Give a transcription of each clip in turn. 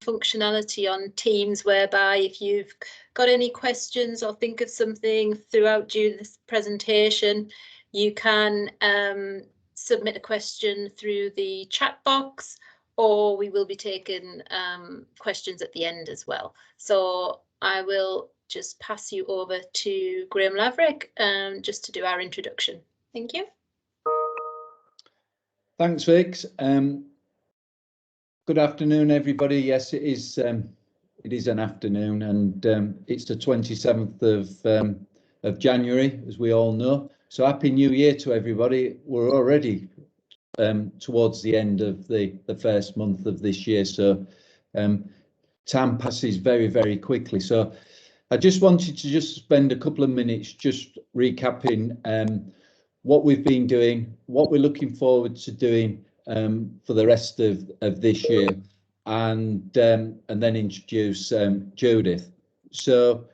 functionality on Teams whereby if you've got any questions or think of something throughout Judith's presentation, you can submit a question through the chat box, or we will be taking questions at the end as well. So I will just pass you over to Graham Laverick just to do our introduction. Thank you. Thanks, Vix. Good afternoon, everybody. Yes, it is an afternoon, and it's the 27th of January, as we all know. So happy New Year to everybody. We're already towards the end of the first month of this year, so time passes very, very quickly. So I just wanted to just spend a couple of minutes just recapping what we've been doing, what we're looking forward to doing for the rest of this year, and then introduce Judith. So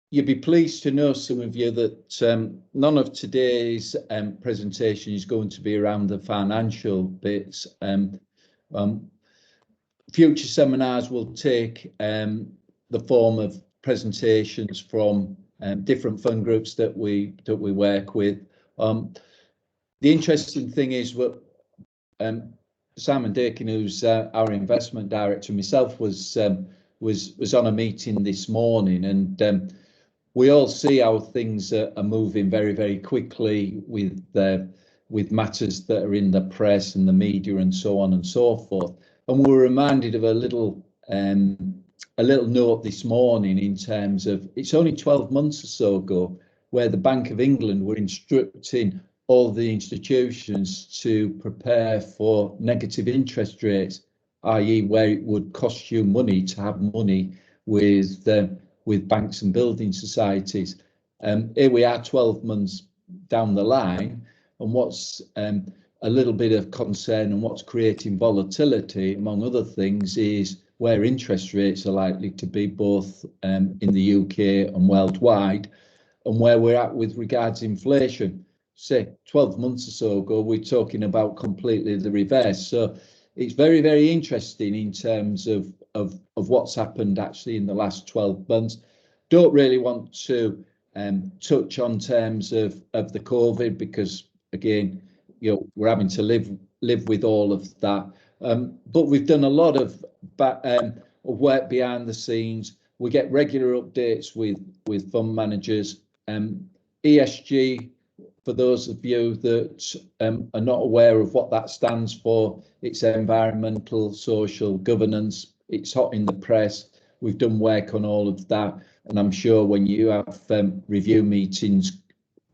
you'll be pleased to know, some of you, that none of today's presentation is going to be around the financial bits. Future seminars will take the form of presentations from different fund groups that we work with. The interesting thing is what Simon Dakin, who's our investment director, myself was on a meeting this morning, and we all see how things are moving very, very quickly with matters that are in the press and the media and so on and so forth. And we were reminded of a little note this morning in terms of, it's only 12 months or so ago where the Bank of England were instructing all the institutions to prepare for negative interest rates, i.e. where it would cost you money to have money with banks and building societies. Here we are 12 months down the line, and what's a little bit of concern and what's creating volatility, among other things, is where interest rates are likely to be, both in the UK and worldwide, and where we're at with regards to inflation. Say 12 months or so ago, we're talking about completely the reverse. So it's very, very interesting in terms of what's happened actually in the last 12 months. Don't really want to touch on terms of the COVID, because again, you know, we're having to live with all of that. But we've done a lot of work behind the scenes. We get regular updates with fund managers. ESG, for those of you that are not aware of what that stands for, it's environmental, social, governance. It's hot in the press. We've done work on all of that, and I'm sure when you have review meetings,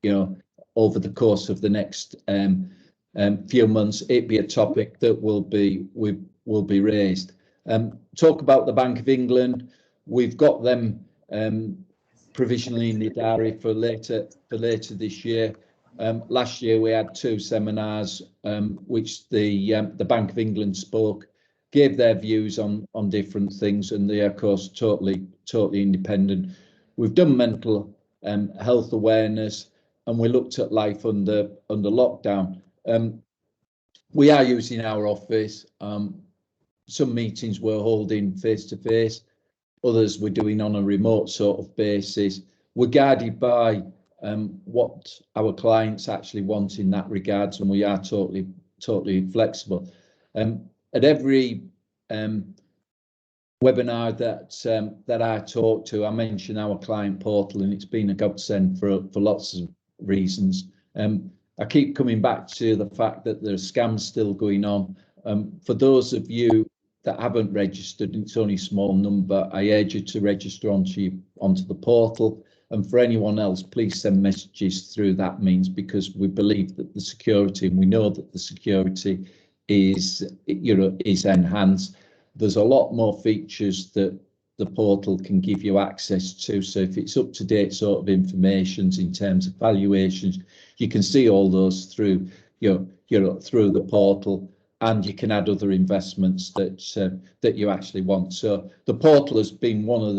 you know, over the course of the next few months, it'd be a topic that will be raised. Talk about the Bank of England. We've got them provisionally in the diary for later this year. Last year we had 2 seminars which the Bank of England spoke, gave their views on different things, and they are of course totally independent. We've done mental health awareness, and we looked at life under lockdown. We are using our office. Some meetings we're holding face to face, others we're doing on a remote sort of basis. We're guided by what our clients actually want in that regards, and we are totally flexible. At every webinar that I talk to, I mention our client portal, and it's been a godsend for lots of reasons. I keep coming back to the fact that there are scams still going on. For those of you that haven't registered, it's only a small number, I urge you to register onto the portal. And for anyone else, please send messages through that means, because we believe that the security, and we know that the security is enhanced. There's a lot more features that the portal can give you access to. So if it's up to date sort of information in terms of valuations, you can see all those through through the portal, and you can add other investments that you actually want. So the portal has been one of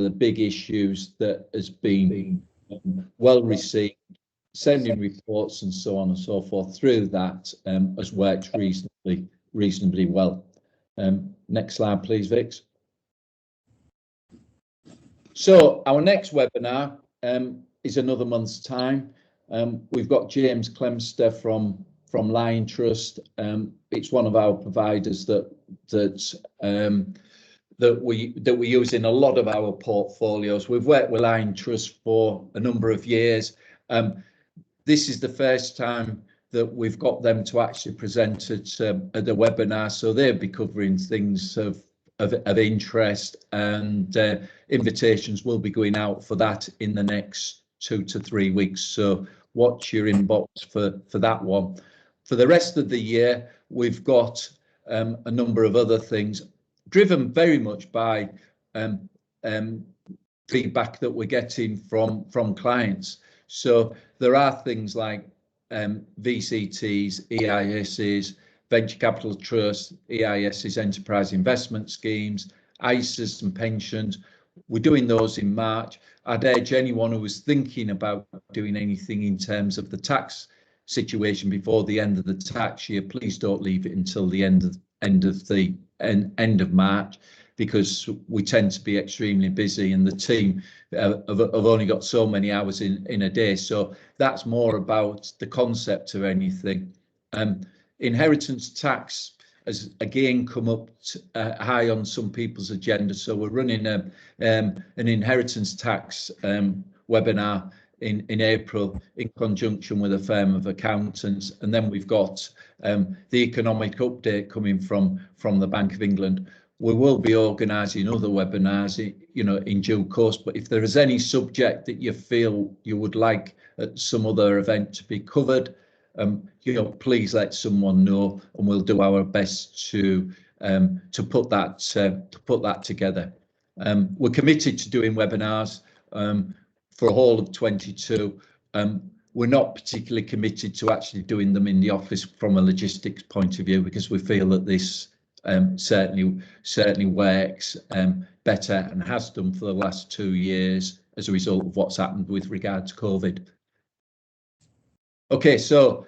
the big issues that has been well received. Sending reports and so on and so forth through that has worked reasonably well. Next slide, please, Vix. So our next webinar is another month's time. We've got James Clemster from Lion Trust. It's one of our providers that we use in a lot of our portfolios. We've worked with Lion Trust for a number of years. This is the first time that we've got them to actually present at the webinar, so they'll be covering things of interest, and invitations will be going out for that in the next 2 to 3 weeks. So watch your inbox for that one. For the rest of the year, we've got a number of other things driven very much by feedback that we're getting from clients. So there are things like VCTs, EISs, venture capital trusts, EISs, enterprise investment schemes, ISAs and pensions. We're doing those in March. I'd urge anyone who was thinking about doing anything in terms of the tax situation before the end of the tax year, please don't leave it until the end of March, because we tend to be extremely busy, and the team have only got so many hours in a day. So that's more about the concept of anything. Inheritance tax has again come up high on some people's agenda. So we're running an inheritance tax webinar in April in conjunction with a firm of accountants, and then we've got the economic update coming from the Bank of England. We will be organising other webinars, in due course. But if there is any subject that you feel you would like at some other event to be covered, please let someone know, and we'll do our best to put that together. We're committed to doing webinars for all of 22. We're not particularly committed to actually doing them in the office from a logistics point of view, because we feel that this certainly works better and has done for the last 2 years as a result of what's happened with regard to COVID. Okay, so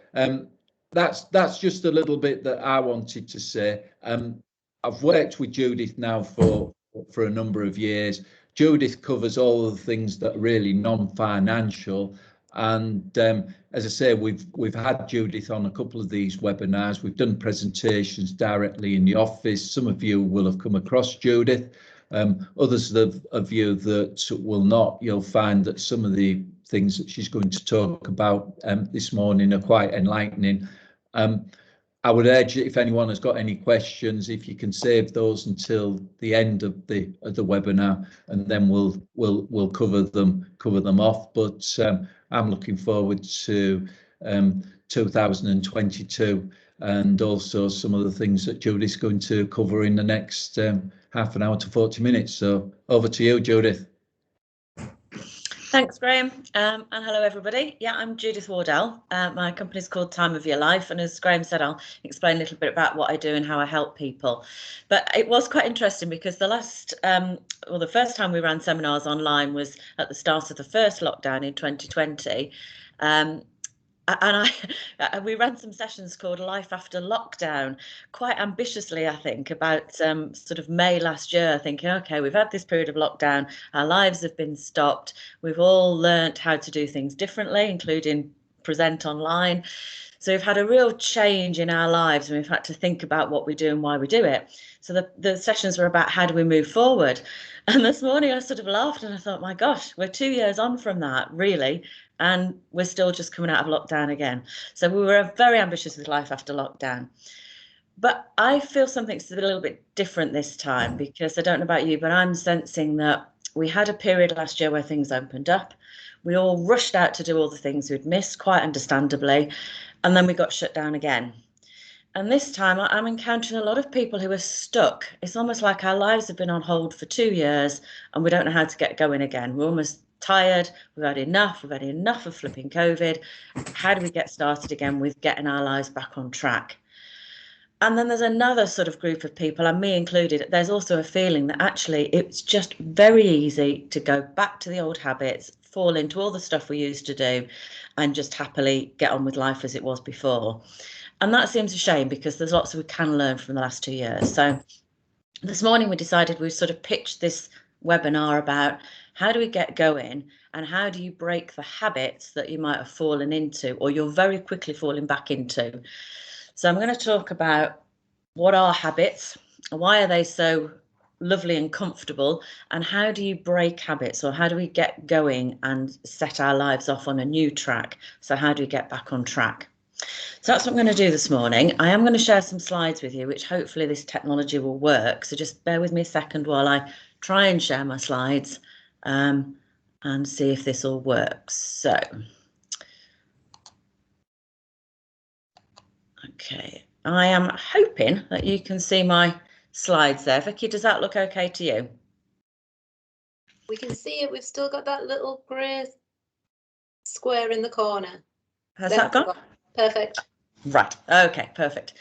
that's just a little bit that I wanted to say. I've worked with Judith now for a number of years. Judith covers all of the things that are really non-financial, and as I say, we've had Judith on a couple of these webinars. We've done presentations directly in the office. Some of you will have come across Judith. Others of you that will not, you'll find that some of the things that she's going to talk about this morning are quite enlightening. I would urge, if anyone has got any questions, if you can save those until the end of the webinar, and then we'll cover them off. But I'm looking forward to 2022, and also some of the things that Judith's going to cover in the next half an hour to 40 minutes. So over to you, Judith. Thanks, Graham, and hello everybody. Yeah, I'm Judith Wardell. My company's called Time of Your Life, and as Graham said, I'll explain a little bit about what I do and how I help people. But it was quite interesting because the first time we ran seminars online was at the start of the first lockdown in 2020. We ran some sessions called Life After Lockdown, quite ambitiously, I think, about sort of May last year, thinking, okay, we've had this period of lockdown, our lives have been stopped, we've all learnt how to do things differently, including present online. So we've had a real change in our lives, and we've had to think about what we do and why we do it. So the sessions were about how do we move forward. And this morning I sort of laughed and I thought, my gosh, we're 2 years on from that, really. And we're still just coming out of lockdown again. So we were very ambitious with Life After Lockdown. But I feel something's a little bit different this time, because I don't know about you, but I'm sensing that we had a period last year where things opened up. We all rushed out to do all the things we'd missed, quite understandably, and then we got shut down again. And this time I'm encountering a lot of people who are stuck. It's almost like our lives have been on hold for 2 years and we don't know how to get going again. We're almost tired, we've had enough of flipping COVID. How do we get started again with getting our lives back on track? And then there's another sort of group of people, and me included, there's also a feeling that actually it's just very easy to go back to the old habits, fall into all the stuff we used to do, and just happily get on with life as it was before. And that seems a shame, because there's lots we can learn from the last 2 years. So This morning we decided we sort of pitched this webinar about how do we get going and how do you break the habits that you might have fallen into or you're very quickly falling back into. So I'm going to talk about what are habits, why are they so lovely and comfortable, and how do you break habits, or how do we get going and set our lives off on a new track? So how do we get back on track? So that's what I'm going to do this morning. I am going to share some slides with you, which hopefully this technology will work. So just bear with me a second while I try and share my slides and see if this all works. So, okay, I am hoping that you can see my slides there. Vicky, does that look okay to you? We can see it. We've still got that little grey square in the corner. Has that gone? Perfect. Right. Okay, perfect.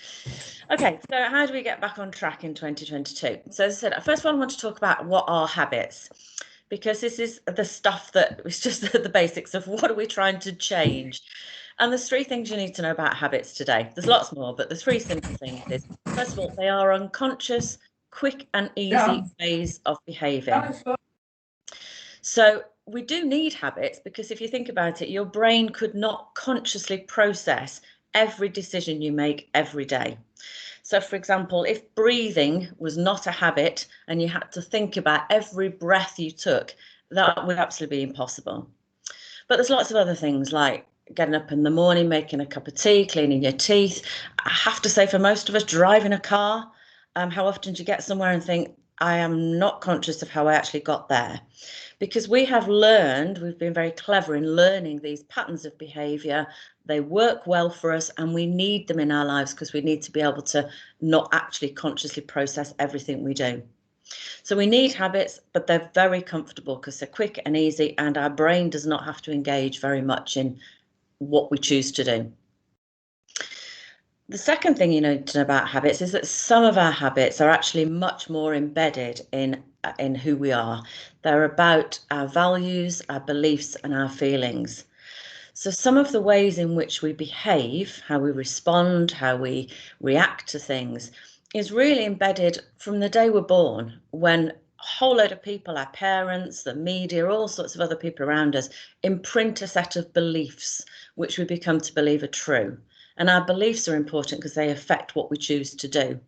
Okay, so how do we get back on track in 2022? So as I said, first of all, I want to talk about what are habits, because this is the stuff that is just the basics of what are we trying to change. And there's three things you need to know about habits today. There's lots more, but the three simple things is, first of all, they are unconscious, quick and easy ways of behaving. So we do need habits, because if you think about it, your brain could not consciously process every decision you make every day. So for example, if breathing was not a habit and you had to think about every breath you took, that would absolutely be impossible. But there's lots of other things like getting up in the morning, making a cup of tea, cleaning your teeth. I have to say, for most of us, driving a car, how often do you get somewhere and think, I am not conscious of how I actually got there? Because we have learned, we've been very clever in learning these patterns of behaviour. They work well for us and we need them in our lives, because we need to be able to not actually consciously process everything we do. So we need habits, but they're very comfortable because they're quick and easy, and our brain does not have to engage very much in what we choose to do. The second thing you need to know about habits is that some of our habits are actually much more embedded in who we are. They're about our values, our beliefs, and our feelings. So some of the ways in which we behave, how we respond, how we react to things, is really embedded from the day we're born, when a whole load of people, our parents, the media, all sorts of other people around us, imprint a set of beliefs which we become to believe are true. And our beliefs are important because they affect what we choose to do.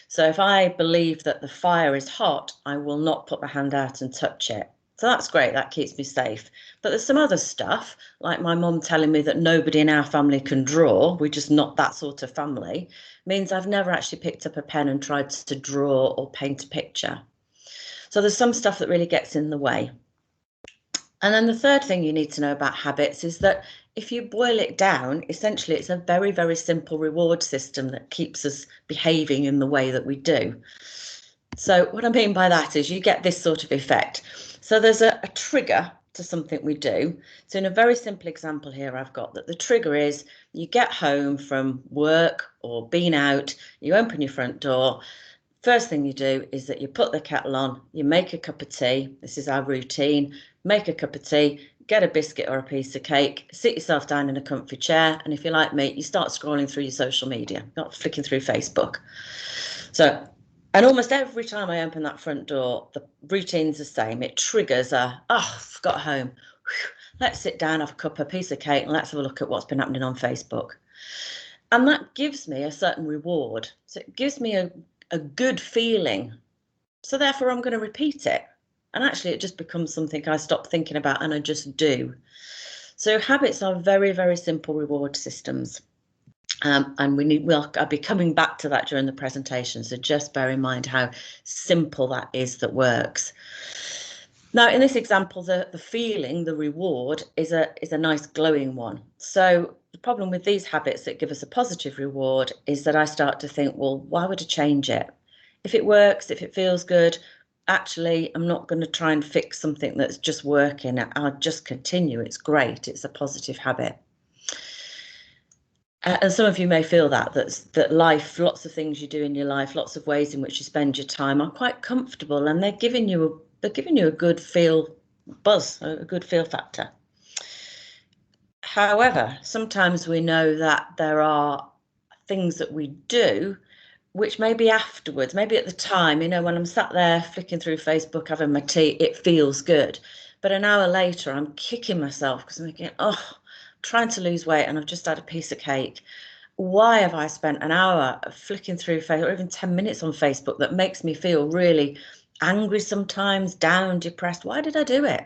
So if I believe that the fire is hot, I will not put my hand out and touch it. So that's great, that keeps me safe. But there's some other stuff, like my mum telling me that nobody in our family can draw, we're just not that sort of family, means I've never actually picked up a pen and tried to draw or paint a picture. So there's some stuff that really gets in the way. And then the third thing you need to know about habits is that if you boil it down, essentially it's a very, very simple reward system that keeps us behaving in the way that we do. So what I mean by that is you get this sort of effect. So there's a trigger to something we do. So in a very simple example here, I've got that the trigger is you get home from work or been out, you open your front door. First thing you do is that you put the kettle on, you make a cup of tea. This is our routine. Make a cup of tea, get a biscuit or a piece of cake, sit yourself down in a comfy chair. And if you're like me, you start scrolling through your social media, not flicking through Facebook. So, and almost every time I open that front door, the routine's the same. It triggers oh, I've got home. Whew, let's sit down, have a cup, a piece of cake, and let's have a look at what's been happening on Facebook. And that gives me a certain reward. So it gives me a good feeling. So therefore, I'm going to repeat it. And actually, it just becomes something I stop thinking about and I just do. So habits are very, very simple reward systems. And I'll be coming back to that during the presentation. So just bear in mind how simple that is that works. Now, in this example, the feeling, the reward is a nice glowing one. So the problem with these habits that give us a positive reward is that I start to think, well, why would I change it? If it works, if it feels good, actually, I'm not going to try and fix something that's just working. I'll just continue. It's great. It's a positive habit. And some of you may feel that life, lots of things you do in your life, lots of ways in which you spend your time are quite comfortable, and they're giving you a good feel buzz, a good feel factor. However, sometimes we know that there are things that we do which maybe afterwards, maybe at the time, you know, when I'm sat there flicking through Facebook, having my tea, it feels good. But an hour later, I'm kicking myself because I'm thinking, oh, trying to lose weight and I've just had a piece of cake. Why have I spent an hour flicking through Facebook or even 10 minutes on Facebook that makes me feel really angry sometimes, down, depressed? Why did I do it?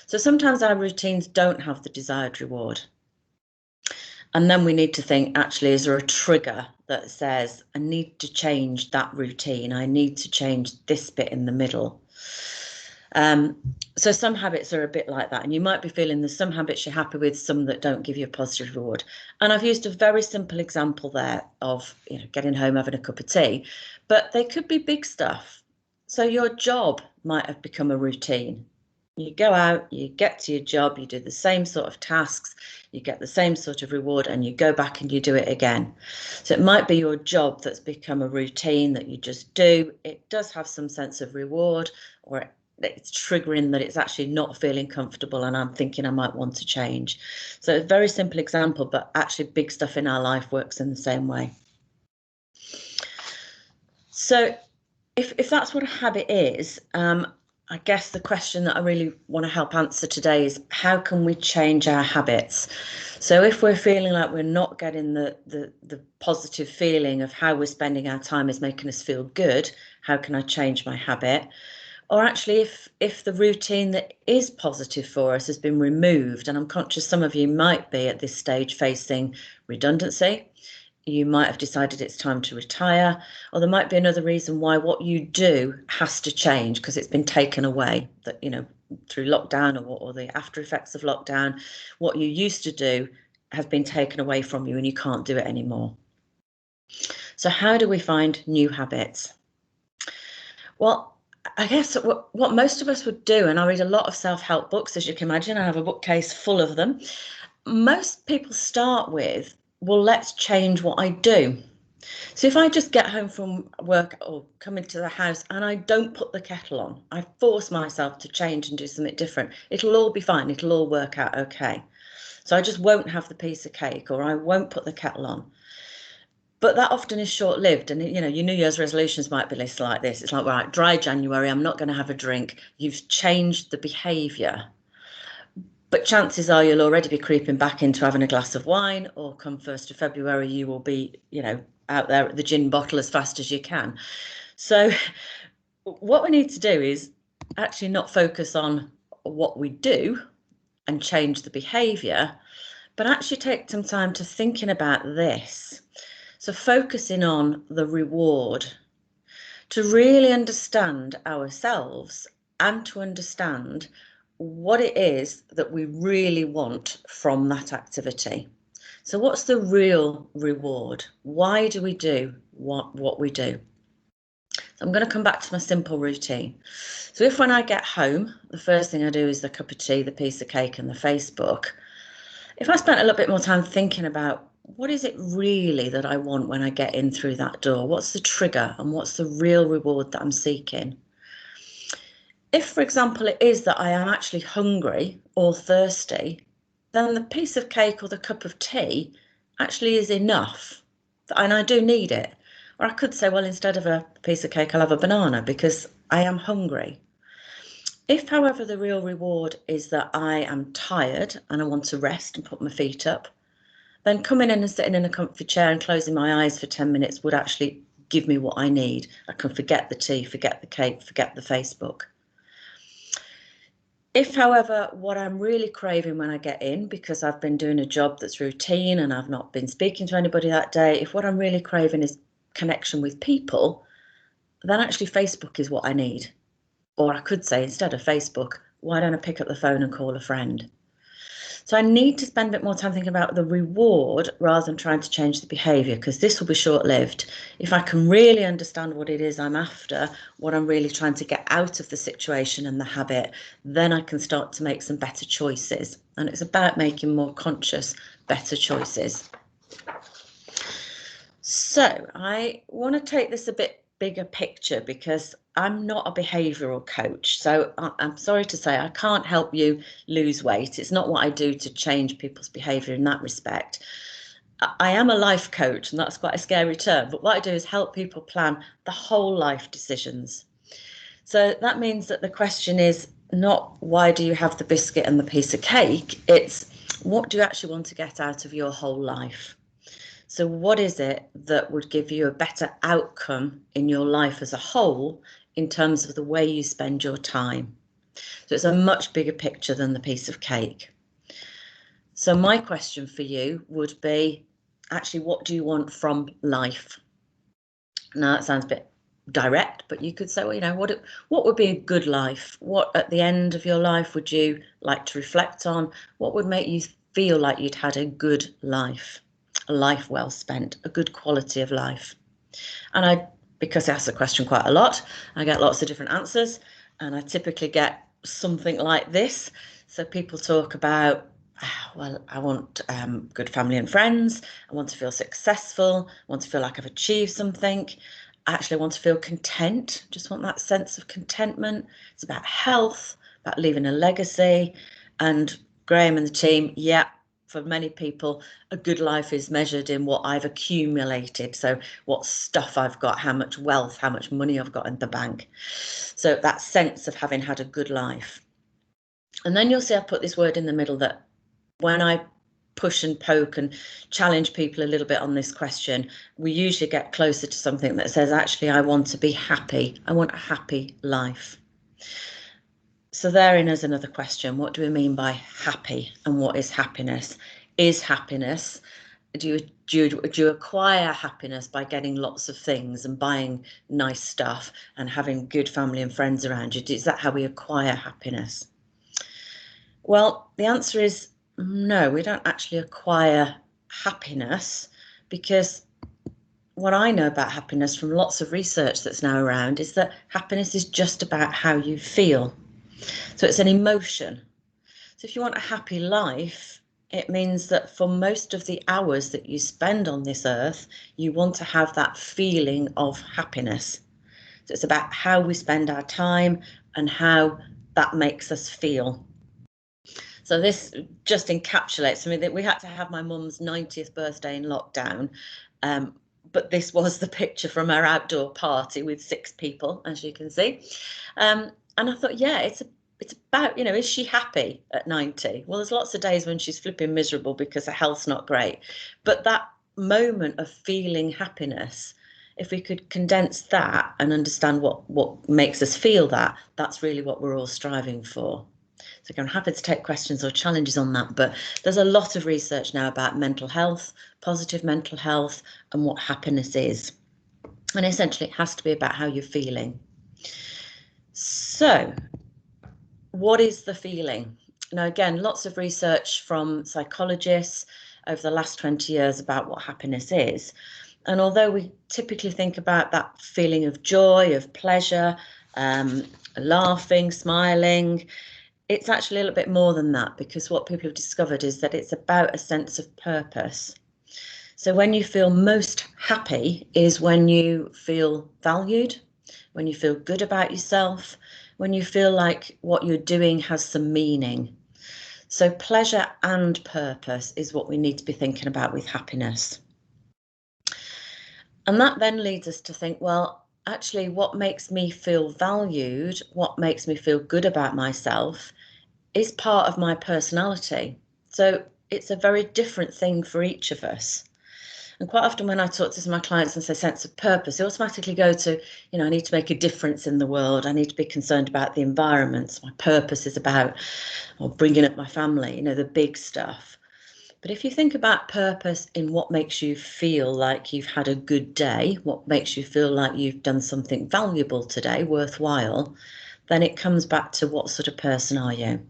So sometimes our routines don't have the desired reward. And then we need to think, actually, is there a trigger that says, I need to change that routine? I need to change this bit in the middle. So some habits are a bit like that. And you might be feeling there's some habits you're happy with, some that don't give you a positive reward. And I've used a very simple example there of, you know, getting home, having a cup of tea, but they could be big stuff. So your job might have become a routine. You go out, you get to your job, you do the same sort of tasks, you get the same sort of reward, and you go back and you do it again. So it might be your job that's become a routine that you just do. It does have some sense of reward, or it's triggering that it's actually not feeling comfortable and I'm thinking I might want to change. So a very simple example, but actually big stuff in our life works in the same way. So if that's what a habit is, I guess the question that I really want to help answer today is, how can we change our habits? So if we're feeling like we're not getting the positive feeling of how we're spending our time is making us feel good, how can I change my habit? Or actually, if the routine that is positive for us has been removed, and I'm conscious some of you might be at this stage facing redundancy, you might have decided it's time to retire, or there might be another reason why what you do has to change because it's been taken away, that, you know, through lockdown or the after effects of lockdown, what you used to do has been taken away from you and you can't do it anymore. So how do we find new habits? Well, I guess what most of us would do, and I read a lot of self-help books, as you can imagine, I have a bookcase full of them. Most people start with, well, let's change what I do. So if I just get home from work or come into the house and I don't put the kettle on, I force myself to change and do something different, it'll all be fine, it'll all work out okay. So I just won't have the piece of cake, or I won't put the kettle on. But that often is short-lived, and you know, your New Year's resolutions might be listed like this. It's like, right, dry January, I'm not going to have a drink. You've changed the behaviour. But chances are you'll already be creeping back into having a glass of wine, or come 1st of February, you will be, you know, out there at the gin bottle as fast as you can. So what we need to do is actually not focus on what we do and change the behaviour, but actually take some time to thinking about this. So focusing on the reward, to really understand ourselves and to understand what it is that we really want from that activity. So what's the real reward? Why do we do what we do? So I'm going to come back to my simple routine. So if when I get home, the first thing I do is the cup of tea, the piece of cake and the Facebook, if I spent a little bit more time thinking about what is it really that I want when I get in through that door? What's the trigger and what's the real reward that I'm seeking? If, for example, it is that I am actually hungry or thirsty, then the piece of cake or the cup of tea actually is enough, and I do need it. Or I could say, well, instead of a piece of cake, I'll have a banana because I am hungry. If, however, the real reward is that I am tired and I want to rest and put my feet up, then coming in and sitting in a comfy chair and closing my eyes for 10 minutes would actually give me what I need. I can forget the tea, forget the cake, forget the Facebook. If, however, what I'm really craving when I get in, because I've been doing a job that's routine and I've not been speaking to anybody that day, if what I'm really craving is connection with people, then actually Facebook is what I need. Or I could say, instead of Facebook, why don't I pick up the phone and call a friend? So I need to spend a bit more time thinking about the reward rather than trying to change the behaviour, because this will be short-lived. If I can really understand what it is I'm after, what I'm really trying to get out of the situation and the habit, then I can start to make some better choices. And it's about making more conscious, better choices. So I want to take this a bit bigger picture, because I'm not a behavioural coach, so I'm sorry to say I can't help you lose weight. It's not what I do to change people's behaviour in that respect. I am a life coach, and that's quite a scary term, but what I do is help people plan the whole life decisions. So that means that the question is not why do you have the biscuit and the piece of cake, it's what do you actually want to get out of your whole life? So what is it that would give you a better outcome in your life as a whole in terms of the way you spend your time? So it's a much bigger picture than the piece of cake. So my question for you would be, actually, what do you want from life? Now that sounds a bit direct, but you could say, well, you know, what would be a good life? What at the end of your life would you like to reflect on? What would make you feel like you'd had a good life, a life well spent, a good quality of life? And because I ask the question quite a lot, I get lots of different answers, and I typically get something like this. So people talk about, well, I want good family and friends. I want to feel successful. I want to feel like I've achieved something. I actually want to feel content. Just want that sense of contentment. It's about health, about leaving a legacy. And Graham and the team, yeah, for many people, a good life is measured in what I've accumulated. So what stuff I've got, how much wealth, how much money I've got in the bank. So that sense of having had a good life. And then you'll see I put this word in the middle that when I push and poke and challenge people a little bit on this question, we usually get closer to something that says, actually, I want to be happy. I want a happy life. So therein is another question. What do we mean by happy, and what is happiness? Is happiness, do you acquire happiness by getting lots of things and buying nice stuff and having good family and friends around you? Is that how we acquire happiness? Well, the answer is no, we don't actually acquire happiness, because what I know about happiness from lots of research that's now around is that happiness is just about how you feel. So it's an emotion. So if you want a happy life, it means that for most of the hours that you spend on this earth, you want to have that feeling of happiness. So it's about how we spend our time and how that makes us feel. So this just encapsulates, I mean, that we had to have my mum's 90th birthday in lockdown, but this was the picture from our outdoor party with 6 people, as you can see. And I thought, yeah, it's about, you know, is she happy at 90? Well, there's lots of days when she's flipping miserable because her health's not great. But that moment of feeling happiness, if we could condense that and understand what makes us feel that, that's really what we're all striving for. So I'm happy to take questions or challenges on that, but there's a lot of research now about mental health, positive mental health, and what happiness is. And essentially it has to be about how you're feeling. So what is the feeling? Now, again, lots of research from psychologists over the last 20 years about what happiness is. And although we typically think about that feeling of joy, of pleasure, laughing, smiling, it's actually a little bit more than that, because what people have discovered is that it's about a sense of purpose. So when you feel most happy is when you feel valued, when you feel good about yourself, when you feel like what you're doing has some meaning. So pleasure and purpose is what we need to be thinking about with happiness. And that then leads us to think, well, actually, what makes me feel valued, what makes me feel good about myself, is part of my personality. So it's a very different thing for each of us. And quite often when I talk to some of my clients and say sense of purpose, they automatically go to, you know, I need to make a difference in the world. I need to be concerned about the environment. My purpose is about bringing up my family, you know, the big stuff. But if you think about purpose in what makes you feel like you've had a good day, what makes you feel like you've done something valuable today, worthwhile, then it comes back to what sort of person are you?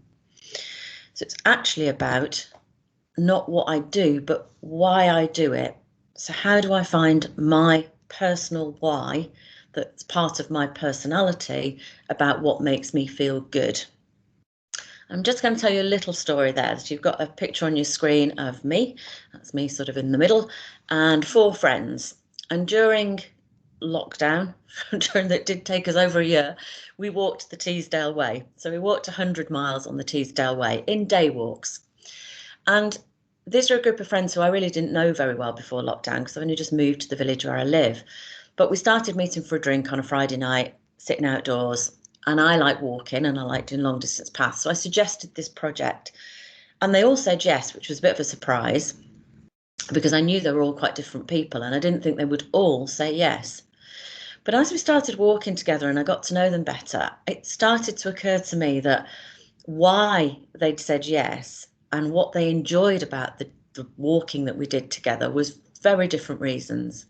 So it's actually about not what I do, but why I do it. So how do I find my personal why that's part of my personality about what makes me feel good? I'm just going to tell you a little story there. That you've got a picture on your screen of me, that's me sort of in the middle, and 4 friends. And during lockdown, that did take us over a year, we walked the Teesdale Way. So we walked 100 miles on the Teesdale Way in day walks. And these are a group of friends who I really didn't know very well before lockdown, because I've only just moved to the village where I live. But we started meeting for a drink on a Friday night, sitting outdoors, and I like walking and I like doing long distance paths. So I suggested this project and they all said yes, which was a bit of a surprise because I knew they were all quite different people and I didn't think they would all say yes. But as we started walking together and I got to know them better, it started to occur to me that why they'd said yes and what they enjoyed about the walking that we did together was very different reasons.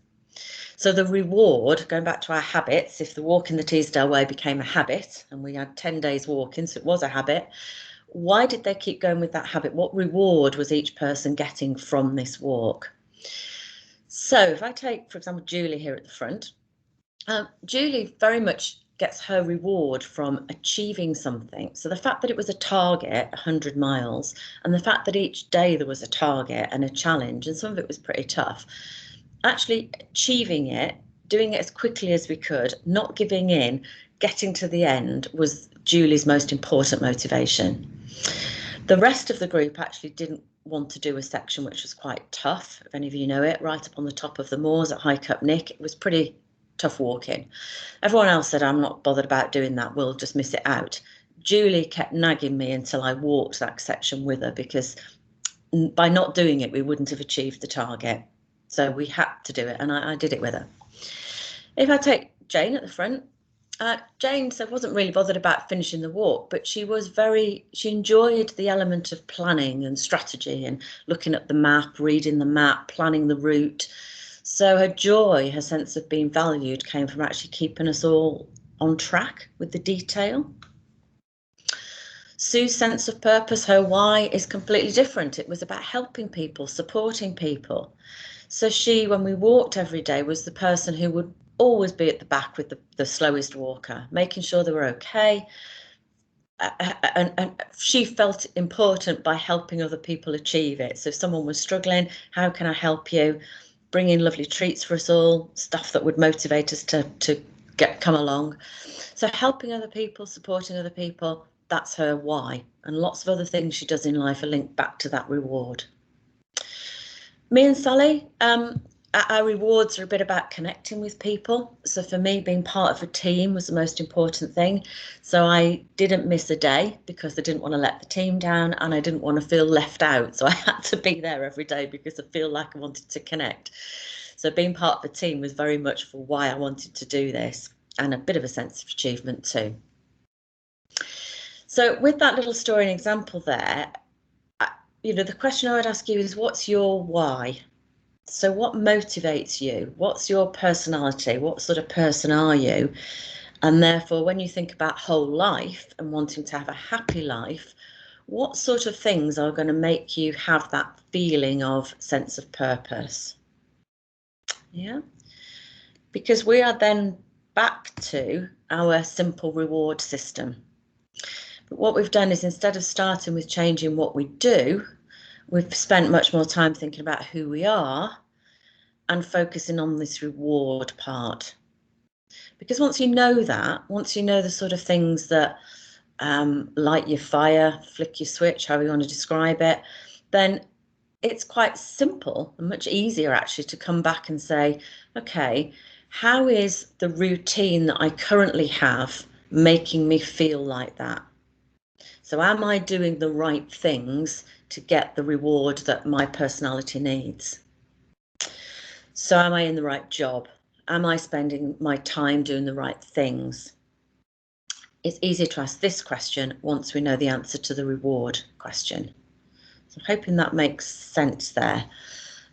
So the reward, going back to our habits, if the walk in the Teesdale Way became a habit and we had 10 days walking, so it was a habit, why did they keep going with that habit? What reward was each person getting from this walk? So if I take, for example, Julie here at the front, Julie very much gets her reward from achieving something. So the fact that it was a target, 100 miles, and the fact that each day there was a target and a challenge, and some of it was pretty tough, actually achieving it, doing it as quickly as we could, not giving in, getting to the end was Julie's most important motivation. The rest of the group actually didn't want to do a section which was quite tough, if any of you know it, right up on the top of the moors at High Cup Nick. It was pretty tough walking. Everyone else said, I'm not bothered about doing that, we'll just miss it out. Julie kept nagging me until I walked that section with her, because by not doing it we wouldn't have achieved the target, so we had to do it, and I did it with her. If I take Jane at the front, Jane said wasn't really bothered about finishing the walk, but she enjoyed the element of planning and strategy and looking at the map, reading the map, planning the route. So her joy, her sense of being valued, came from actually keeping us all on track with the detail. Sue's sense of purpose, her why, is completely different. It was about helping people, supporting people. So she, when we walked every day, was the person who would always be at the back with the slowest walker, making sure they were okay. And she felt important by helping other people achieve it. So if someone was struggling, how can I help you? Bring in lovely treats for us all, stuff that would motivate us to come along. So helping other people, supporting other people, that's her why. And lots of other things she does in life are linked back to that reward. Me and Sally, our rewards are a bit about connecting with people. So for me, being part of a team was the most important thing. So I didn't miss a day because I didn't want to let the team down and I didn't want to feel left out. So I had to be there every day because I feel like I wanted to connect. So being part of a team was very much for why I wanted to do this, and a bit of a sense of achievement too. So with that little story and example there, the question I would ask you is, what's your why? So what motivates you? What's your personality? What sort of person are you? And therefore, when you think about whole life and wanting to have a happy life, what sort of things are going to make you have that feeling of sense of purpose? Yeah, because we are then back to our simple reward system. But what we've done is, instead of starting with changing what we do, we've spent much more time thinking about who we are and focusing on this reward part. Because once you know that, once you know the sort of things that light your fire, flick your switch, however you want to describe it, then it's quite simple and much easier actually to come back and say, okay, how is the routine that I currently have making me feel like that? So am I doing the right things to get the reward that my personality needs? So am I in the right job? Am I spending my time doing the right things? It's easier to ask this question once we know the answer to the reward question. So I'm hoping that makes sense there.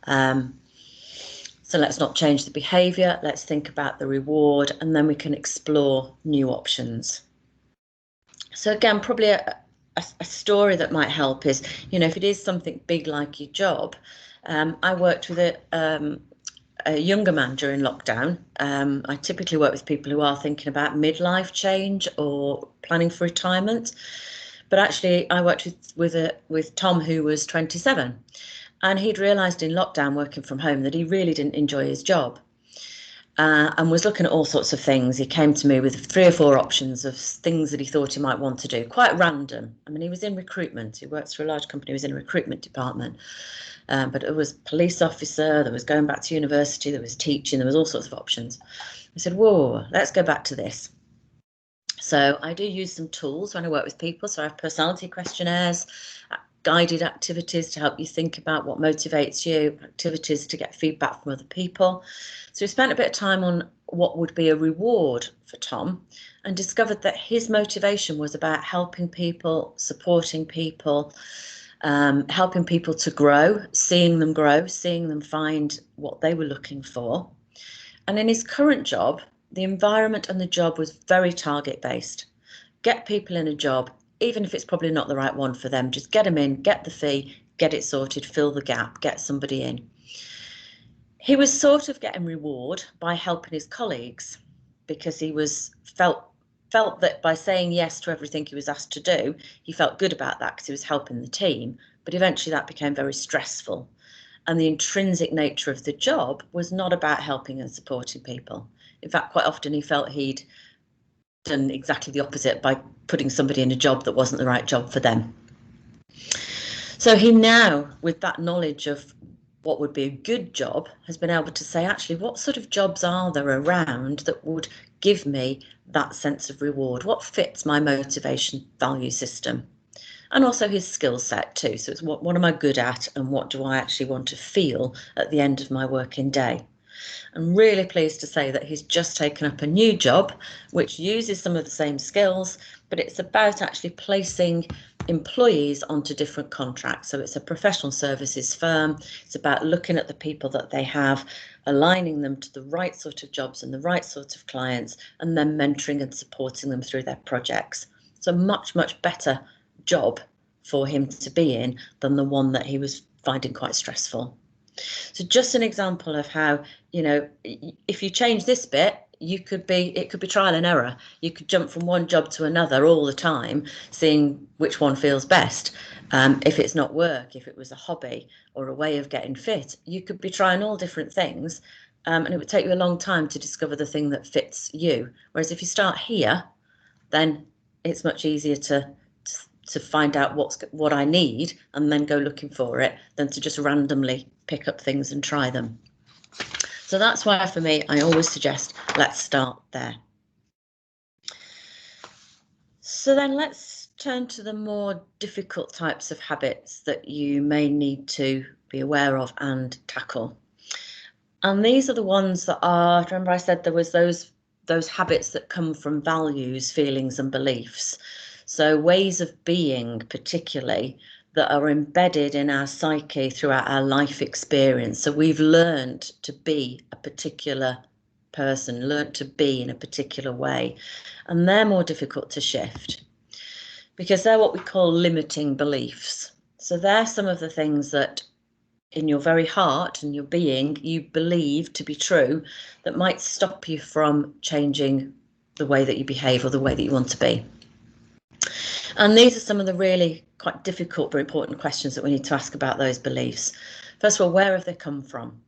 So let's not change the behaviour, let's think about the reward, and then we can explore new options. So again, probably a story that might help is, if it is something big like your job, I worked with a younger man during lockdown. I typically work with people who are thinking about midlife change or planning for retirement. But actually, I worked with Tom, who was 27, and he'd realised in lockdown working from home that he really didn't enjoy his job. and was looking at all sorts of things. He came to me with 3 or 4 options of things that he thought he might want to do, quite random. I mean, he was in recruitment. He works for a large company. He was in a recruitment department. But it was police officer, there was going back to university, there was teaching, there was all sorts of options. I said, whoa, let's go back to this. So I do use some tools when I work with people. So I have personality questionnaires, guided activities to help you think about what motivates you, activities to get feedback from other people. So we spent a bit of time on what would be a reward for Tom, and discovered that his motivation was about helping people, supporting people, helping people to grow, seeing them find what they were looking for. And in his current job, the environment and the job was very target based. Get people in a job, even if it's probably not the right one for them, just get them in, get the fee, get it sorted, fill the gap, get somebody in. He was sort of getting reward by helping his colleagues, because he felt that by saying yes to everything he was asked to do, he felt good about that because he was helping the team. But eventually that became very stressful. And the intrinsic nature of the job was not about helping and supporting people. In fact, quite often he felt he'd done exactly the opposite by putting somebody in a job that wasn't the right job for them. So he now, with that knowledge of what would be a good job, has been able to say, actually, what sort of jobs are there around that would give me that sense of reward? What fits my motivation value system? And also his skill set too. So it's what am I good at, and what do I actually want to feel at the end of my working day? I'm really pleased to say that he's just taken up a new job which uses some of the same skills, but it's about actually placing employees onto different contracts. So it's a professional services firm. It's about looking at the people that they have, aligning them to the right sort of jobs and the right sort of clients, and then mentoring and supporting them through their projects. It's a much, much better job for him to be in than the one that he was finding quite stressful. So just an example of how, you know, if you change this bit, it could be trial and error. You could jump from one job to another all the time, seeing which one feels best. If it's not work, if it was a hobby or a way of getting fit, you could be trying all different things, and it would take you a long time to discover the thing that fits you. Whereas if you start here, then it's much easier to find out what I need and then go looking for it, than to just randomly pick up things and try them. So that's why, for me, I always suggest let's start there. So then let's turn to the more difficult types of habits that you may need to be aware of and tackle. And these are the ones that are, remember I said there was those habits that come from values, feelings and beliefs. So ways of being, particularly, that are embedded in our psyche throughout our life experience. So we've learned to be a particular person, learned to be in a particular way, and they're more difficult to shift because they're what we call limiting beliefs. So they're some of the things that in your very heart and your being you believe to be true that might stop you from changing the way that you behave or the way that you want to be. And these are some of the really quite difficult but important questions that we need to ask about those beliefs. First of all, where have they come from?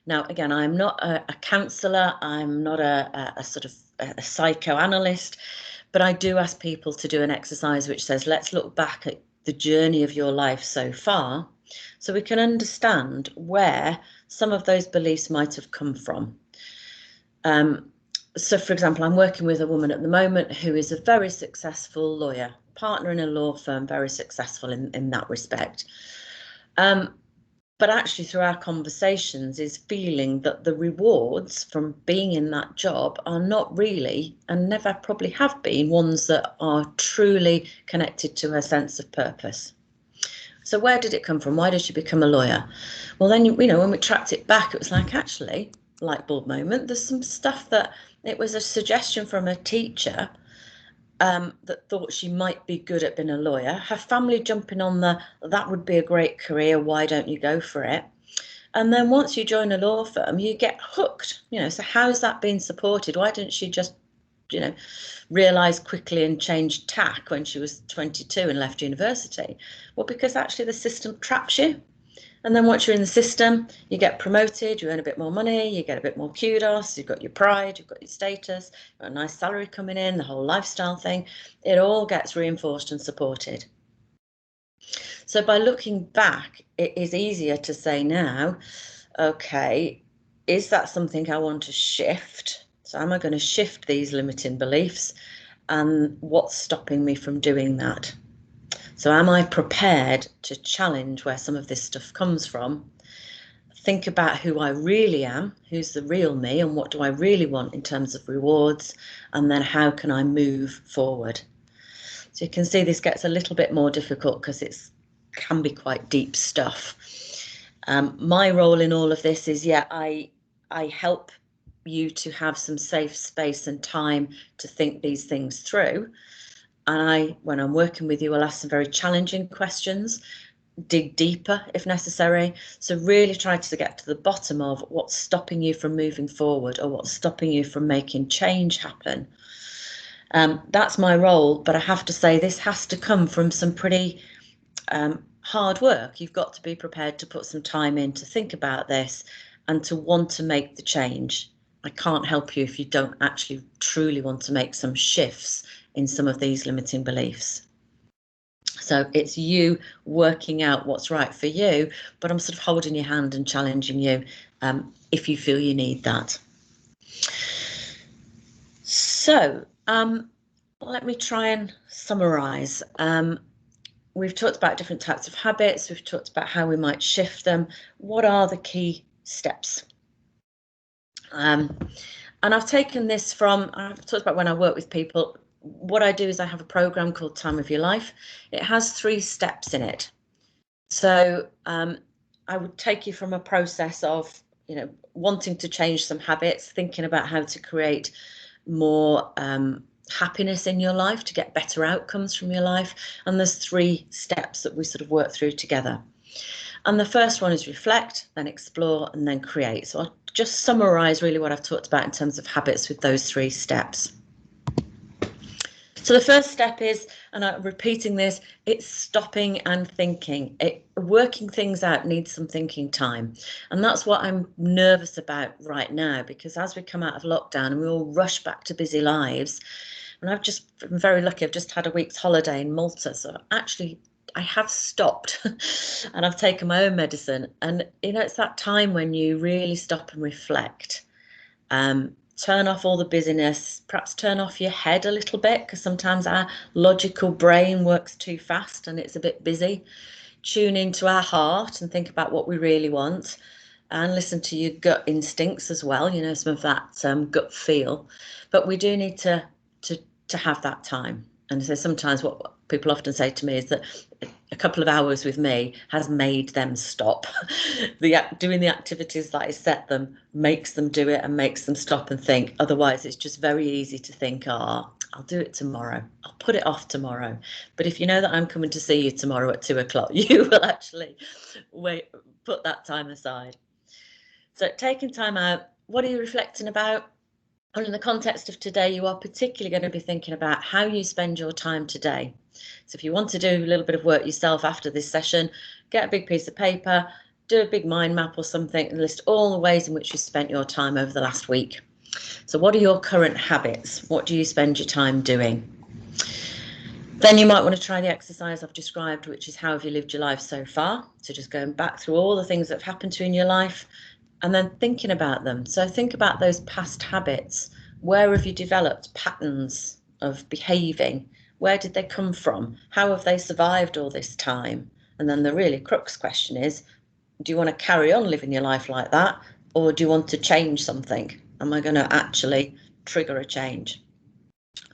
Now, again, I'm not a counsellor, I'm not a sort of a psychoanalyst, but I do ask people to do an exercise which says, let's look back at the journey of your life so far, so we can understand where some of those beliefs might have come from. So, for example, I'm working with a woman at the moment who is a very successful lawyer, partner in a law firm, very successful in that respect. But actually, through our conversations, is feeling that the rewards from being in that job are not really, and never probably have been, ones that are truly connected to her sense of purpose. So where did it come from? Why did she become a lawyer? Well, then, you know, when we tracked it back, it was like, actually, light bulb moment, there's some stuff that it was a suggestion from a teacher that thought she might be good at being a lawyer. Her family jumping on that would be a great career, why don't you go for it? And then once you join a law firm, you get hooked, you know, so how's that being supported? Why didn't she just, you know, realise quickly and change tack when she was 22 and left university? Well, because actually the system traps you. And then once you're in the system, you get promoted, you earn a bit more money, you get a bit more kudos, you've got your pride, you've got your status, you've got a nice salary coming in, the whole lifestyle thing. It all gets reinforced and supported. So by looking back, it is easier to say now, okay, is that something I want to shift? So am I going to shift these limiting beliefs? And what's stopping me from doing that? So am I prepared to challenge where some of this stuff comes from? Think about who I really am, who's the real me, and what do I really want in terms of rewards? And then how can I move forward? So you can see this gets a little bit more difficult because it can be quite deep stuff. My role in all of this is, I help you to have some safe space and time to think these things through. And when I'm working with you, I'll ask some very challenging questions, dig deeper if necessary. So really try to get to the bottom of what's stopping you from moving forward, or what's stopping you from making change happen. That's my role, but I have to say this has to come from some pretty hard work. You've got to be prepared to put some time in to think about this and to want to make the change. I can't help you if you don't actually truly want to make some shifts in some of these limiting beliefs. So it's you working out what's right for you, but I'm sort of holding your hand and challenging you if you feel you need that. So let me try and summarise. We've talked about different types of habits. We've talked about how we might shift them. What are the key steps? And I've taken this from, I've talked about when I work with people. What I do is I have a program called Time of Your Life. It has 3 steps in it. So I would take you from a process of, wanting to change some habits, thinking about how to create more happiness in your life, to get better outcomes from your life. And there's 3 steps that we sort of work through together. And the first one is reflect, then explore, and then create. So I'll just summarise really what I've talked about in terms of habits with those 3 steps. So the first step is, and I'm repeating this, it's stopping and thinking. Working things out needs some thinking time. And that's what I'm nervous about right now, because as we come out of lockdown and we all rush back to busy lives, and I'm very lucky, I've just had a week's holiday in Malta. So actually, I have stopped and I've taken my own medicine. And, it's that time when you really stop and reflect. Turn off all the busyness, perhaps turn off your head a little bit, because sometimes our logical brain works too fast and it's a bit busy. Tune into our heart and think about what we really want, and listen to your gut instincts as well, some of that gut feel. But we do need to have that time. And so sometimes what people often say to me is that a couple of hours with me has made them stop. Doing the activities that I set them makes them do it and makes them stop and think. Otherwise, it's just very easy to think, I'll do it tomorrow. I'll put it off tomorrow. But if you know that I'm coming to see you tomorrow at 2 o'clock, you will actually put that time aside. So taking time out, what are you reflecting about? And in the context of today, you are particularly going to be thinking about how you spend your time today. So if you want to do a little bit of work yourself after this session, get a big piece of paper, do a big mind map or something, and list all the ways in which you spent your time over the last week. So what are your current habits? What do you spend your time doing? Then you might want to try the exercise I've described, which is how have you lived your life so far? So just going back through all the things that have happened to you in your life, and then thinking about them. So think about those past habits. Where have you developed patterns of behaving? Where did they come from? How have they survived all this time? And then the really crux question is, do you want to carry on living your life like that? Or do you want to change something? Am I going to actually trigger a change?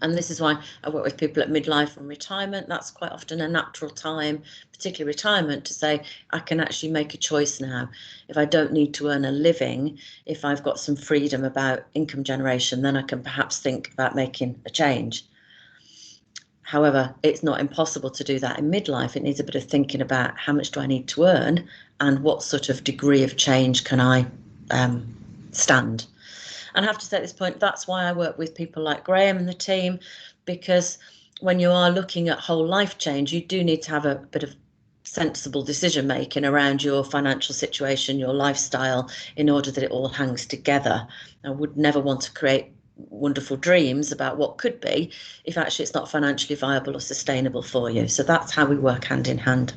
And this is why I work with people at midlife and retirement. That's quite often a natural time, particularly retirement, to say, I can actually make a choice now. If I don't need to earn a living, if I've got some freedom about income generation, then I can perhaps think about making a change. However, it's not impossible to do that in midlife. It needs a bit of thinking about how much do I need to earn and what sort of degree of change can I stand. And I have to say at this point, that's why I work with people like Graham and the team, because when you are looking at whole life change, you do need to have a bit of sensible decision making around your financial situation, your lifestyle, in order that it all hangs together. I would never want to create wonderful dreams about what could be if actually it's not financially viable or sustainable for you. So that's how we work hand in hand.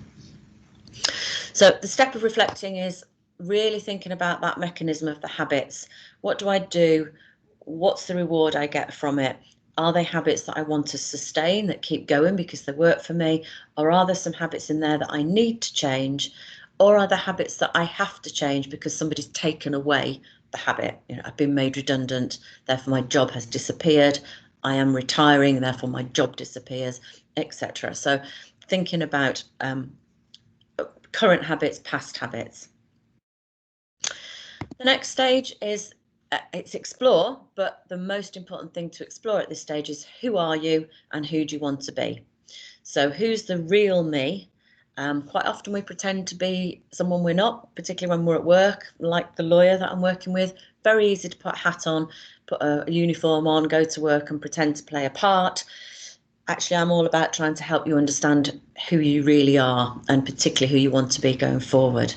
So the step of reflecting is really thinking about that mechanism of the habits. What do I do? What's the reward I get from it? Are they habits that I want to sustain, that keep going because they work for me? Or are there some habits in there that I need to change? Or are there habits that I have to change because somebody's taken away the habit? You know, I've been made redundant, therefore my job has disappeared. I am retiring, therefore my job disappears, etc. So thinking about current habits, past habits. The next stage is it's explore, but the most important thing to explore at this stage is who are you and who do you want to be? So who's the real me? Quite often we pretend to be someone we're not, particularly when we're at work, like the lawyer that I'm working with. Very easy to put a hat on, put a uniform on, go to work and pretend to play a part. Actually, I'm all about trying to help you understand who you really are and particularly who you want to be going forward.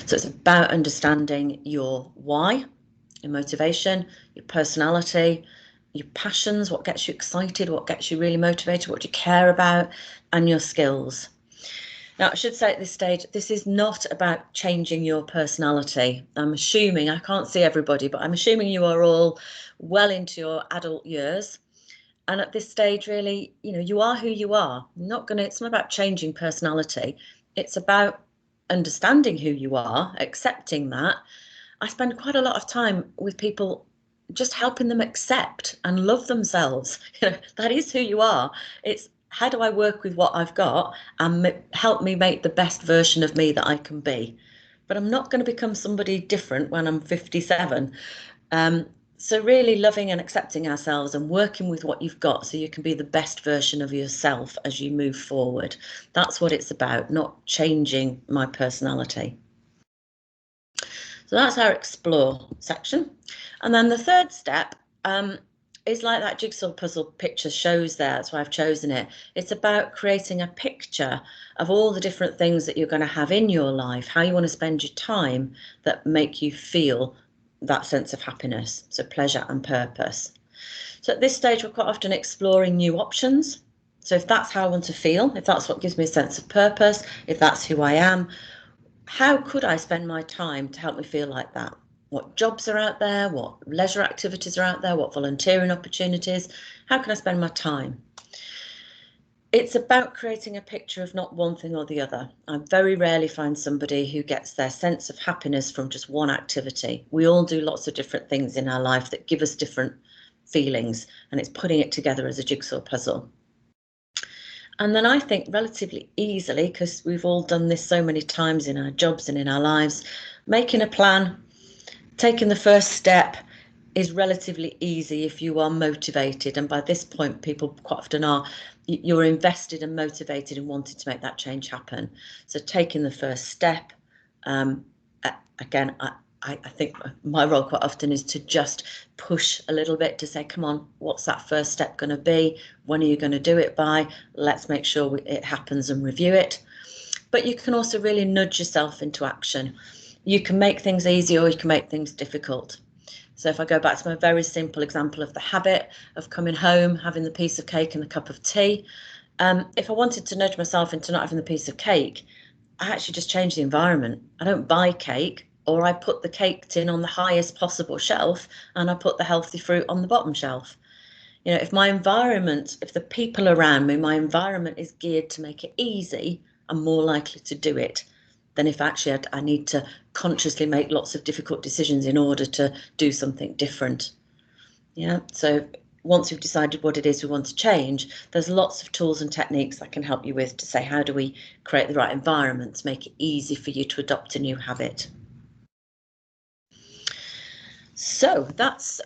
So it's about understanding your why, your motivation, your personality, your passions, what gets you excited, what gets you really motivated, what you care about, and your skills. Now, I should say at this stage, this is not about changing your personality. I'm assuming, I can't see everybody, but I'm assuming you are all well into your adult years. And at this stage, really, you know, you are who you are. It's not about changing personality. It's about understanding who you are, accepting that. I spend quite a lot of time with people just helping them accept and love themselves. You know, that is who you are. It's how do I work with what I've got and help me make the best version of me that I can be. But I'm not going to become somebody different when I'm 57. So really loving and accepting ourselves and working with what you've got so you can be the best version of yourself as you move forward. That's what it's about, not changing my personality. So that's our explore section. And then the third step is like that jigsaw puzzle picture shows there. That's why I've chosen it. It's about creating a picture of all the different things that you're going to have in your life, how you want to spend your time that make you feel that sense of happiness, so pleasure and purpose. So at this stage, we're quite often exploring new options. So if that's how I want to feel, if that's what gives me a sense of purpose, if that's who I am, how could I spend my time to help me feel like that? What jobs are out there? What leisure activities are out there? What volunteering opportunities? How can I spend my time? It's about creating a picture of not one thing or the other. I very rarely find somebody who gets their sense of happiness from just one activity. We all do lots of different things in our life that give us different feelings, and it's putting it together as a jigsaw puzzle. And then I think relatively easily, because we've all done this so many times in our jobs and in our lives, making a plan, taking the first step is relatively easy if you are motivated. And by this point, people quite often are, you're invested and motivated and wanting to make that change happen. So taking the first step, again, I think my role quite often is to just push a little bit to say, come on, what's that first step going to be? When are you going to do it by? Let's make sure it happens and review it. But you can also really nudge yourself into action. You can make things easy or you can make things difficult. So if I go back to my very simple example of the habit of coming home, having the piece of cake and a cup of tea, if I wanted to nudge myself into not having the piece of cake, I actually just change the environment. I don't buy cake, or I put the cake tin on the highest possible shelf and I put the healthy fruit on the bottom shelf. You know, if my environment, if the people around me, my environment is geared to make it easy, I'm more likely to do it than if actually I need to consciously make lots of difficult decisions in order to do something different. Yeah, so once we've decided what it is we want to change, there's lots of tools and techniques that can help you with to say, how do we create the right environment to make it easy for you to adopt a new habit? So that's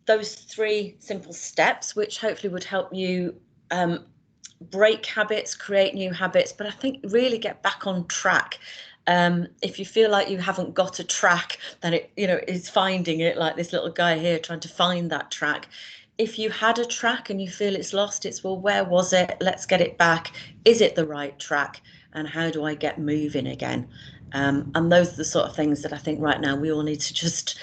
those 3 simple steps, which hopefully would help you break habits, create new habits, but I think really get back on track. If you feel like you haven't got a track, then it, you know, is finding it, like this little guy here trying to find that track. If you had a track and you feel it's lost, it's, well, where was it? Let's get it back. Is it the right track? and how do I get moving again? And those are the sort of things that I think right now we all need to just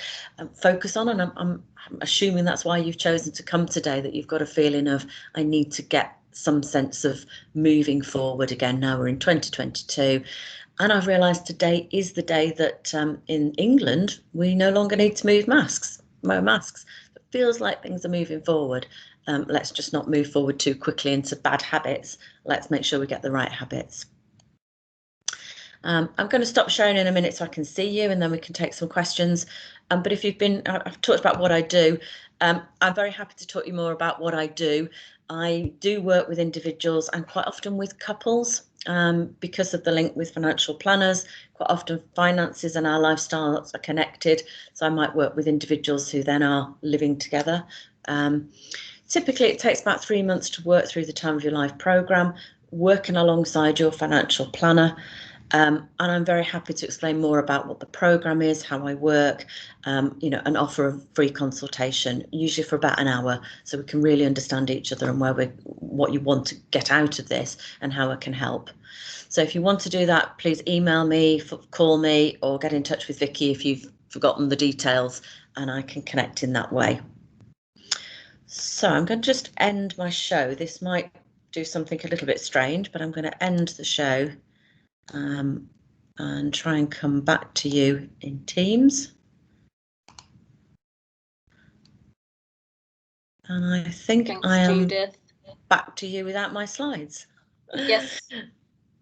focus on. And I'm assuming that's why you've chosen to come today, that you've got a feeling of, I need to get some sense of moving forward again. Now we're in 2022. And I've realised today is the day that in England, we no longer need to wear masks. It feels like things are moving forward. Let's just not move forward too quickly into bad habits. Let's make sure we get the right habits. I'm going to stop sharing in a minute so I can see you, and then we can take some questions. But if you've been, I've talked about what I do. I'm very happy to talk you more about what I do. I do work with individuals and quite often with couples, because of the link with financial planners. Quite often finances and our lifestyles are connected. So I might work with individuals who then are living together. Typically, it takes about 3 months to work through the Time of Your Life programme, working alongside your financial planner. And I'm very happy to explain more about what the programme is, how I work, and offer a free consultation, usually for about an hour, so we can really understand each other and what you want to get out of this and how I can help. So if you want to do that, please email me, call me, or get in touch with Vicky if you've forgotten the details, and I can connect in that way. So I'm going to just end my show. This might do something a little bit strange, but I'm going to end the show and try and come back to you in Teams. And I think Thanks, I am Judith. Back to you without my slides. Yes,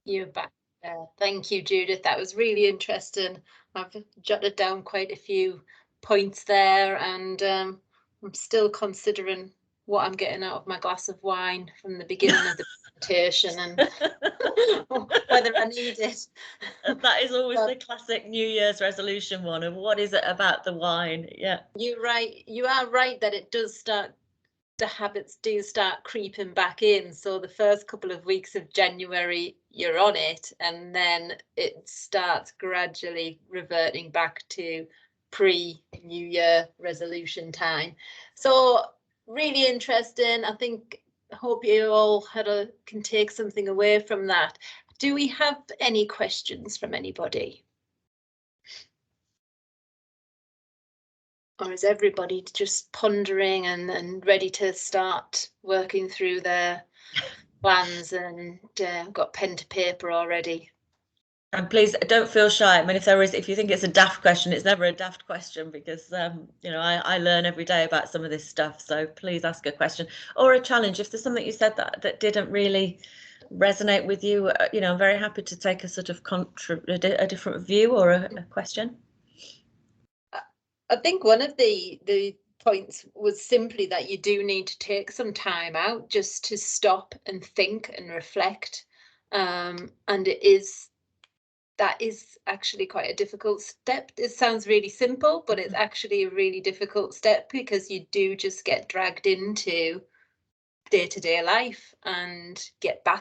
you're back there. Thank you, Judith. That was really interesting. I've jotted down quite a few points there, and I'm still considering what I'm getting out of my glass of wine from the beginning of the presentation and whether I need it. That is always the classic New Year's resolution one of what is it about the wine? Yeah. You're right. You are right that it does start, the habits do start creeping back in. So the first couple of weeks of January, you're on it, and then it starts gradually reverting back to pre-New Year resolution time. So really interesting. I hope you all can take something away from that. Do we have any questions from anybody? Or is everybody just pondering and ready to start working through their plans and got pen to paper already? And please don't feel shy. I mean, if you think it's a daft question, it's never a daft question, because I learn every day about some of this stuff. So please ask a question or a challenge. If there's something you said that didn't really resonate with you, I'm very happy to take a sort of a different view or a question. I think one of the points was simply that you do need to take some time out just to stop and think and reflect. And that is actually quite a difficult step. It sounds really simple, but it's actually a really difficult step, because you do just get dragged into day-to-day life and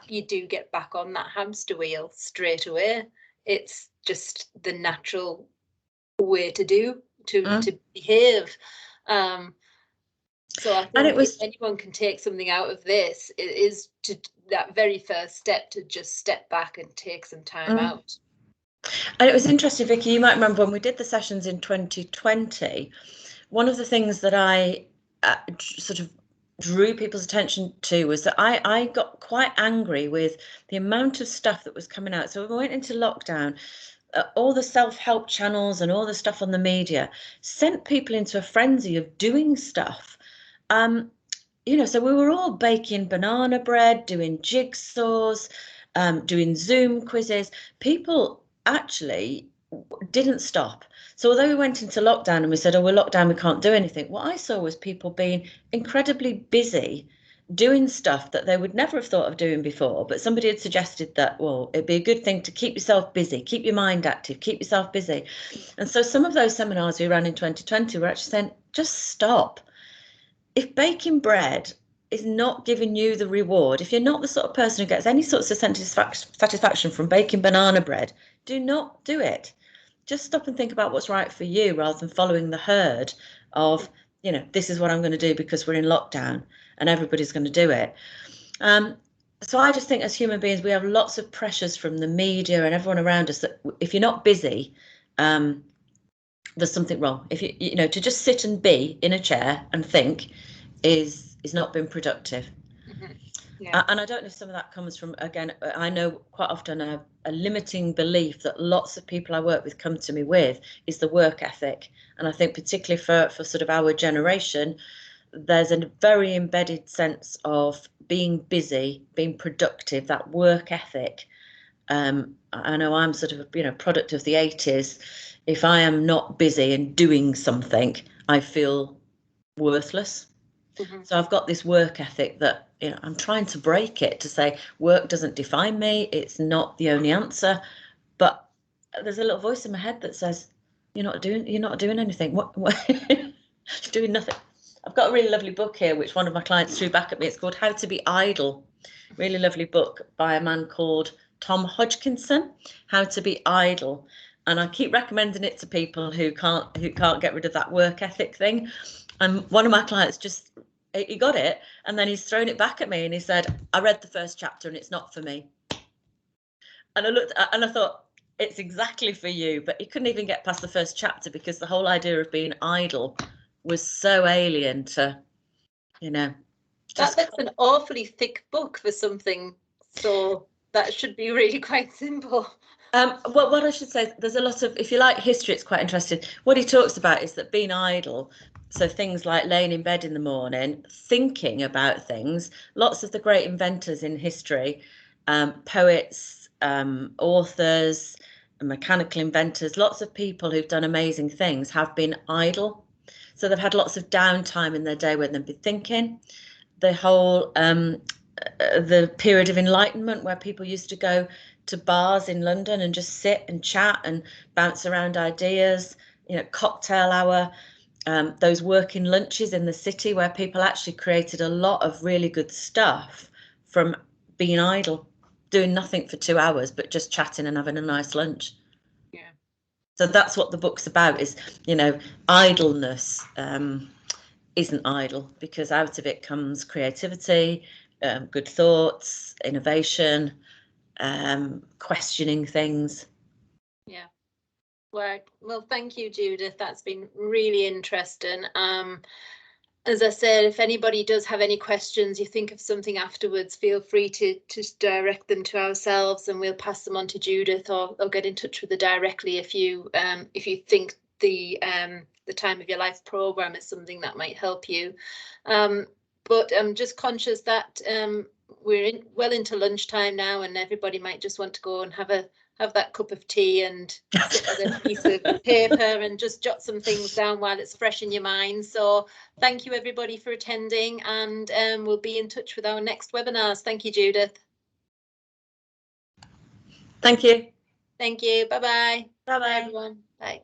you do get back on that hamster wheel straight away. It's just the natural way to behave. So I think if anyone can take something out of this, it is to that very first step, to just step back and take some time out. And it was interesting, Vicky, you might remember when we did the sessions in 2020, one of the things that I sort of drew people's attention to was that I got quite angry with the amount of stuff that was coming out. So when we went into lockdown, all the self-help channels and all the stuff on the media sent people into a frenzy of doing stuff. So we were all baking banana bread, doing jigsaws, doing Zoom quizzes. People actually didn't stop. So although we went into lockdown and we said, we're locked down, we can't do anything, what I saw was people being incredibly busy doing stuff that they would never have thought of doing before. But somebody had suggested that, well, it'd be a good thing to keep yourself busy, keep your mind active, keep yourself busy. And so some of those seminars we ran in 2020 were actually saying, just stop. If baking bread is not giving you the reward, if you're not the sort of person who gets any sorts of satisfaction from baking banana bread, do not do it. Just stop and think about what's right for you, rather than following the herd of, this is what I'm going to do because we're in lockdown and everybody's going to do it. So I just think as human beings, we have lots of pressures from the media and everyone around us that if you're not busy, there's something wrong. If you know, to just sit and be in a chair and think is not being productive. Mm-hmm. Yeah. And I don't know if some of that comes from, again, I know quite often a limiting belief that lots of people I work with come to me with is the work ethic. And I think particularly for sort of our generation, there's a very embedded sense of being busy, being productive, that work ethic. I know I'm sort of, you know, product of the 80s. If I am not busy and doing something, I feel worthless. Mm-hmm. So I've got this work ethic that, you know, I'm trying to break it to say work doesn't define me. It's not the only answer. But there's a little voice in my head that says, you're not doing anything. What doing nothing. I've got a really lovely book here, which one of my clients threw back at me. It's called How to Be Idle. Really lovely book by a man called Tom Hodgkinson, How to Be Idle. And I keep recommending it to people who can't get rid of that work ethic thing. And one of my clients he got it, and then he's thrown it back at me and he said, I read the first chapter and it's not for me. And I looked and I thought, it's exactly for you. But he couldn't even get past the first chapter because the whole idea of being idle was so alien to, you know. That's an awfully thick book for something, so that should be really quite simple. Well, what I should say, there's a lot of, if you like history, it's quite interesting. What he talks about is that being idle, so things like laying in bed in the morning, thinking about things, lots of the great inventors in history, poets, authors, mechanical inventors, lots of people who've done amazing things have been idle. So they've had lots of downtime in their day where they've been thinking. The whole, the period of Enlightenment where people used to go to bars in London and just sit and chat and bounce around ideas, you know, cocktail hour, those working lunches in the city where people actually created a lot of really good stuff from being idle, doing nothing for 2 hours, but just chatting and having a nice lunch. Yeah. So that's what the book's about, is, you know, idleness isn't idle, because out of it comes creativity, good thoughts, innovation, questioning things. Yeah. Well, thank you, Judith. That's been really interesting. As I said, if anybody does have any questions, you think of something afterwards, feel free to direct them to ourselves and we'll pass them on to Judith, or get in touch with her directly if you think the Time of Your Life programme is something that might help you. But I'm just conscious that we're well into lunchtime now, and everybody might just want to go and have that cup of tea and sit with a piece of paper and just jot some things down while it's fresh in your mind. So thank you everybody for attending, and we'll be in touch with our next webinars. Thank you, Judith. Thank you. Thank you. Bye-bye. Bye-bye. Bye, everyone. Bye.